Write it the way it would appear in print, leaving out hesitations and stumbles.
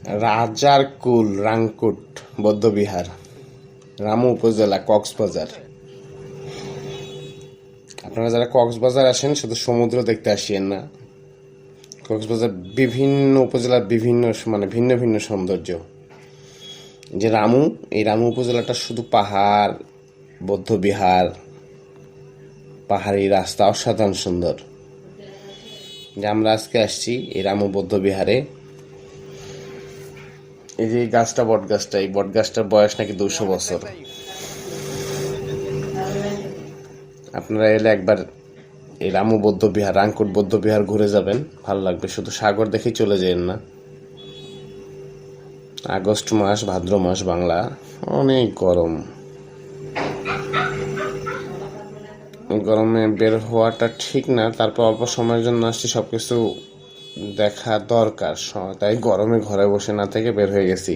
রাজারকুল রাংকুট বৌদ্ধবিহার, রামু উপজেলা, কক্সবাজার। আপনারা যারা কক্সবাজার আসেন শুধু সমুদ্র দেখতে আসিয়েন না। কক্সবাজার বিভিন্ন উপজেলার বিভিন্ন ভিন্ন ভিন্ন সৌন্দর্য। যে রামু, এই রামু উপজেলাটা শুধু পাহাড়, বৌদ্ধবিহার, পাহাড়ি রাস্তা, অসাধারণ সুন্দর। যে আমরা আজকে আসছি এই রামু বৌদ্ধবিহারে। এই যে গাছটা, বট গাছটা, এই বট গাছটার বয়স নাকি 200 বছর। আপনারা এলে একবার এই রামু বৌদ্ধবিহার, রাংকুট বৌদ্ধবিহার ঘুরে যাবেন, ভালো লাগবে। শুধু সাগর দেখেই চলে যেন না। আগস্ট মাস, ভাদ্র মাস, বাংলা, অনেক গরম। গরমে বের হওয়াটা ঠিক না, তারপর অল্প সময়ের জন্য আসছি, সবকিছু দেখা দরকার, তাই গরমে ঘরে বসে না থেকে বের হয়ে গেছি।